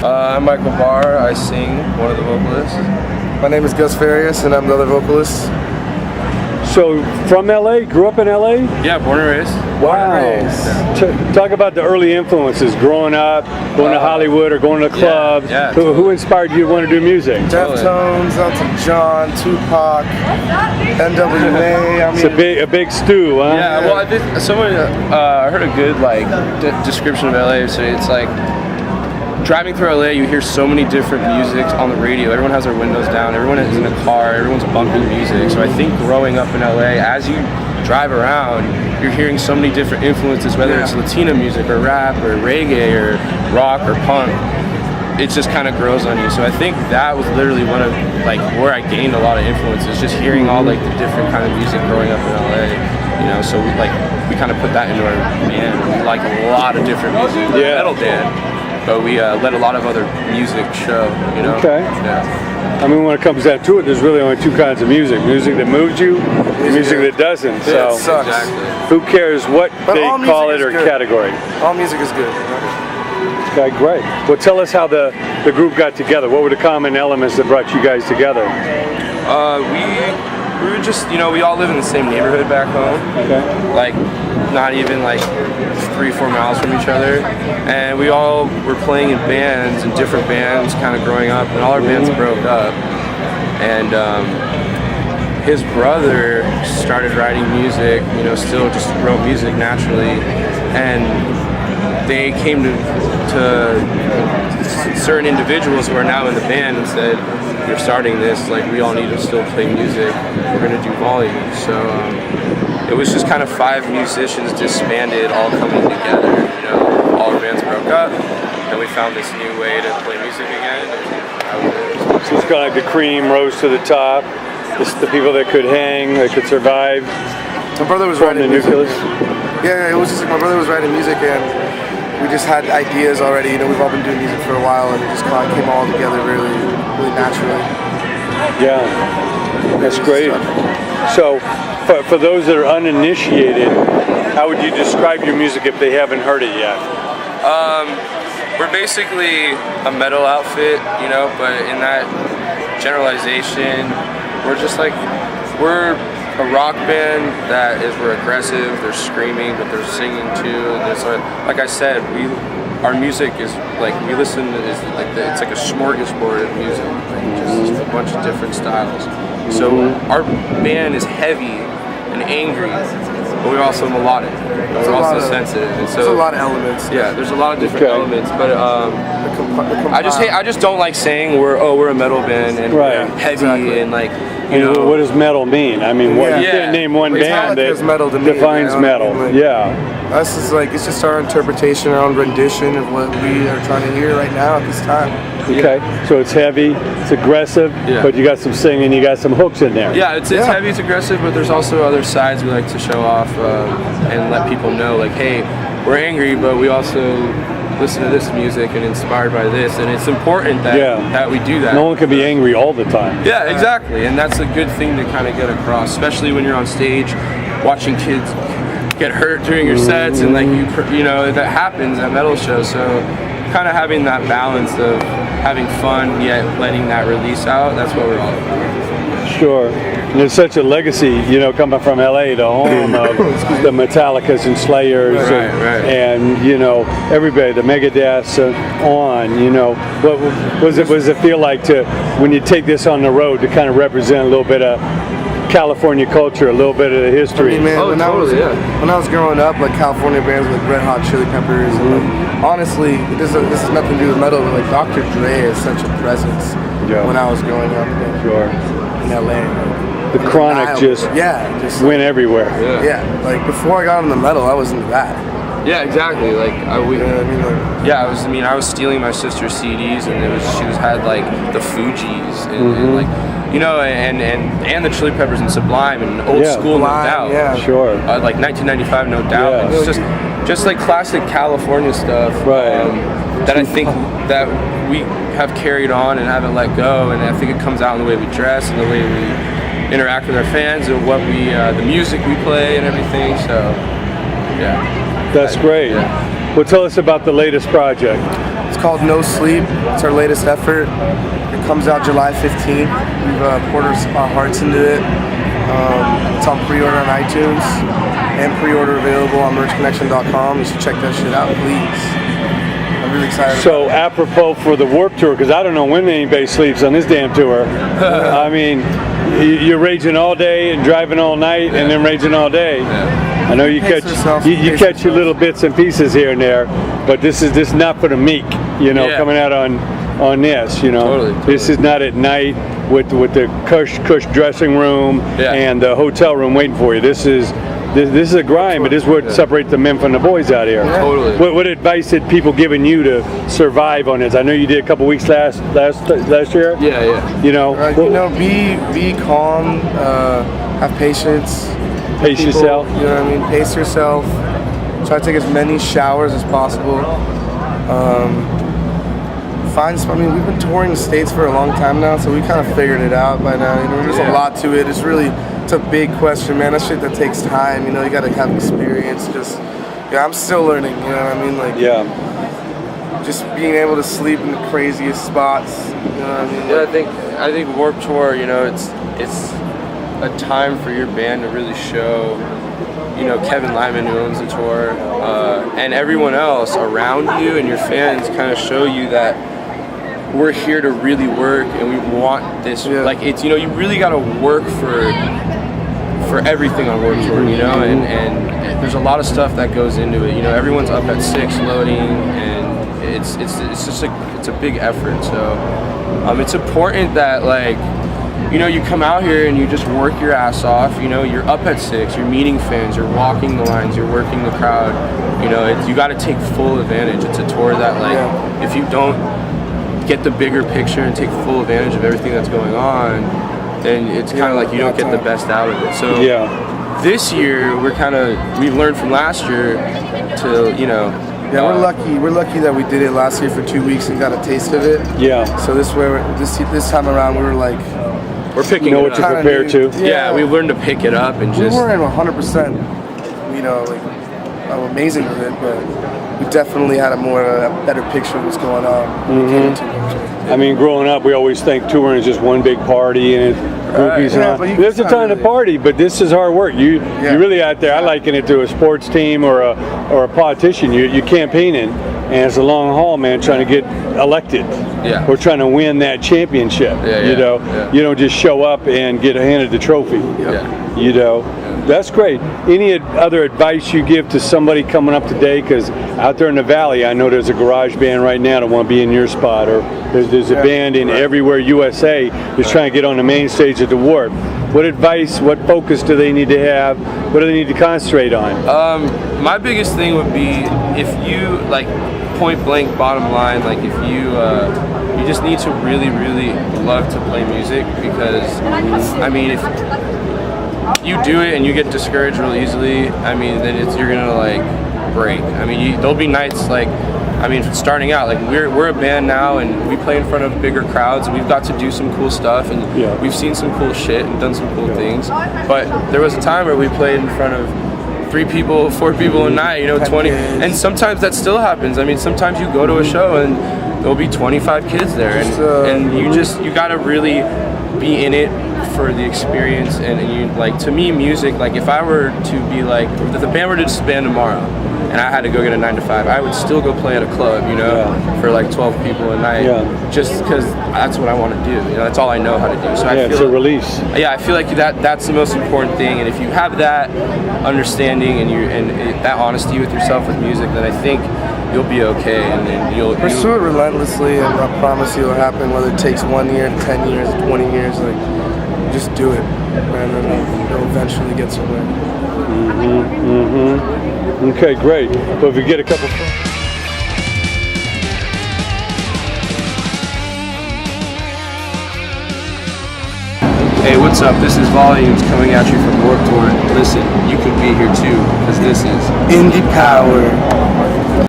I'm Michael Barr. I sing, one of the vocalists. My name is Gus Farias, and I'm the other vocalist. So, from LA? Grew up in LA? Yeah, born and raised. Wow. Talk about the early influences, growing up, going to Hollywood or going to clubs. Yeah, Who inspired you to want to do music? Deftones, Elton John, Tupac, NWA. It's a big stew, huh? Yeah, well, I heard a good description of LA. So it's like driving through LA, you hear so many different musics on the radio. Everyone has their windows down. Everyone is in a car. Everyone's bumping music. So I think growing up in LA, as you drive around, you're hearing so many different influences, whether it's Latino music or rap or reggae or rock or punk. It just kind of grows on you. So I think that was literally one of where I gained a lot of influences, just hearing all the different kind of music growing up in LA. You know, so we kind of put that into our band. We like a lot of different music. Yeah. Metal band. But we let a lot of other music show, you know? Okay. Yeah. I mean, when it comes down to it, there's really only two kinds of music. Music that moves you, music that doesn't. Yeah, So it sucks. Exactly. who cares what But they all call it music or is good. category? All music is good. Okay, great. Well, tell us how the group got together. What were the common elements that brought you guys together? We were just, we all live in the same neighborhood back home. Okay. Not even 3-4 miles from each other. And we all were playing in bands, in different bands, kind of growing up, and all our bands broke up. And his brother started writing music, still just wrote music naturally. And they came to certain individuals who are now in the band and said, "You're starting this, we all need to still play music. We're gonna do volume." So it was just kind of 5 musicians disbanded, all coming together. All our bands broke up, and we found this new way to play music again. So it's kind of like the cream rose to the top. It's the people that could hang, that could survive. My brother was From the writing music. nucleus. Yeah, it was just my brother was writing music, and we just had ideas already. We've all been doing music for a while, and it just kind of came all together really, really naturally. Yeah, that's great. So, for those that are uninitiated, how would you describe your music if they haven't heard it yet? We're basically a metal outfit, but in that generalization, we're just we're a rock band we're aggressive, they're screaming, but they're singing too. And there's like I said, our music is we listen to it's like a smorgasbord of music, just a bunch of different styles. So our band is heavy and angry, but we're also melodic. We're also sensitive, and so there's a lot of elements. Yeah, there's a lot of different elements, but I just don't like saying we're a metal band and we're heavy and what does metal mean? I mean, you can't name one band that metal to me, defines metal. Us is it's just our interpretation, our own rendition of what we are trying to hear right now at this time. Okay, so it's heavy, it's aggressive, but you got some singing, you got some hooks in there. Yeah, it's heavy, it's aggressive, but there's also other sides we like to show off and let people know, hey, we're angry, but we also listen to this music and inspired by this, and it's important that we do that. No one can be angry all the time. Yeah, exactly, and that's a good thing to kind of get across, especially when you're on stage watching kids get hurt during your sets, and that happens at metal shows. So kind of having that balance of having fun yet letting that release out, that's what we're all about. Sure. And there's such a legacy, coming from LA, the home of the Metallicas and Slayers, and everybody, the Megadeths on. What does it feel like when you take this on the road to kind of represent a little bit of California culture, a little bit of the history? I mean, man, when I was growing up, California bands like Red Hot Chili Peppers, and honestly, this has nothing to do with metal, but Dr. Dre is such a presence when I was growing up in LA. The Chronic just went everywhere. Yeah, before I got into metal, I was into that. Yeah, exactly. I was stealing my sister's CDs, and she had the Fugees and the Chili Peppers and Sublime and Old School, No Doubt. Yeah, sure. 1995, No Doubt. Yeah. And it's just classic California stuff. That I think that we have carried on and haven't let go, and I think it comes out in the way we dress and the way we interact with our fans and what the music we play and everything. So, that's great. Well, tell us about the latest project. It's called No Sleep. It's our latest effort. It comes out July 15th. We've poured our hearts into it. It's on pre-order on iTunes and pre-order available on merchconnection.com. You should check that shit out, please. I'm really excited. So apropos for the Warped Tour, because I don't know when anybody sleeps on this damn tour. I mean, you're raging all day and driving all night and then raging all day. I know you catch your little bits and pieces here and there, but this is not for the meek, you know, coming out on this, you know. Totally. This is not at night with the cush dressing room and the hotel room waiting for you. This is a grind, but this is what separates the men from the boys out here. Yeah. Totally. What advice had people given you to survive on this? I know you did a couple weeks last year. Yeah. You know, be calm, have patience. Pace yourself. You know what I mean? Pace yourself. Try to take as many showers as possible. I mean, we've been touring the States for a long time now, so we kind of figured it out by now. You know, there's a lot to it. It's a big question, man. That's shit that takes time. You know, you gotta have experience. I'm still learning. You know what I mean? Like, just being able to sleep in the craziest spots. You know what I mean? Yeah, I think Warped Tour, you know, it's a time for your band to really show, you know, Kevin Lyman, who owns the tour, and everyone else around you and your fans kind of show you that we're here to really work and we want this. Like, it's, you know, you really got to work for everything on Warped Tour, you know, and there's a lot of stuff that goes into it. You know, everyone's up at 6 loading, and it's just like, it's a big effort. So it's important that, like, you know, you come out here and you just work your ass off. You know, you're up at 6, you're meeting fans, you're walking the lines, you're working the crowd. You know, you got to take full advantage. It's a tour that, like, if you don't get the bigger picture and take full advantage of everything that's going on, then it's kind of like you don't get the best out of it. So this year we learned from last year to, you know. Yeah, we're lucky that we did it last year for 2 weeks and got a taste of it. Yeah. So this time around we were like, we're picking. You know what to prepare to. Yeah, we learned to pick it up and just. We weren't 100%, you know, like amazing with it, but we definitely had a better picture of what's going on. I mean, growing up, we always think touring is just one big party and groupies and all. There's a ton of party, but this is hard work. You really out there. I liken it to a sports team or a politician. You're campaigning, and it's a long haul, man, trying to get elected. Yeah. Or trying to win that championship. You know, you don't just show up and get handed the trophy. You know, that's great. Any other advice you give to somebody coming up today? Because out there in the valley, I know there's a garage band right now that want to be in your spot, or there's a band in everywhere USA that's trying to get on the main stage at the Warp. What advice, what focus do they need to have? What do they need to concentrate on? My biggest thing would be, if you, like, point blank, bottom line, like, if you you just need to really, really love to play music, because, I mean, if you do it and you get discouraged real easily, I mean, then you're gonna, like, break. I mean, there'll be nights, like, I mean, starting out, like, we're a band now and we play in front of bigger crowds and we've got to do some cool stuff and we've seen some cool shit and done some cool things. But there was a time where we played in front of 3 people, 4 people a night, you know, 20, and sometimes that still happens. I mean, sometimes you go to a show and there'll be 25 kids there, and you gotta really be in it for the experience. And you, like, to me, music, like, if I were to be like, if the band were to disband tomorrow and I had to go get a 9 to 5, I would still go play at a club, you know, for like 12 people a night, just because that's what I want to do. You know, that's all I know how to do. So I feel it's a release. Yeah, I feel like that's the most important thing. And if you have that understanding and that honesty with yourself with music, then I think you'll be okay. And you'll pursue it relentlessly, and I promise you it'll happen. Whether it takes 1 year, 10 years, 20 years, like, just do it, and then you'll eventually get somewhere. Okay, great. Well, if you get a couple. Hey, what's up? This is Volumes coming at you from Warped Tour. Listen, you could be here too, because this is Indie Power.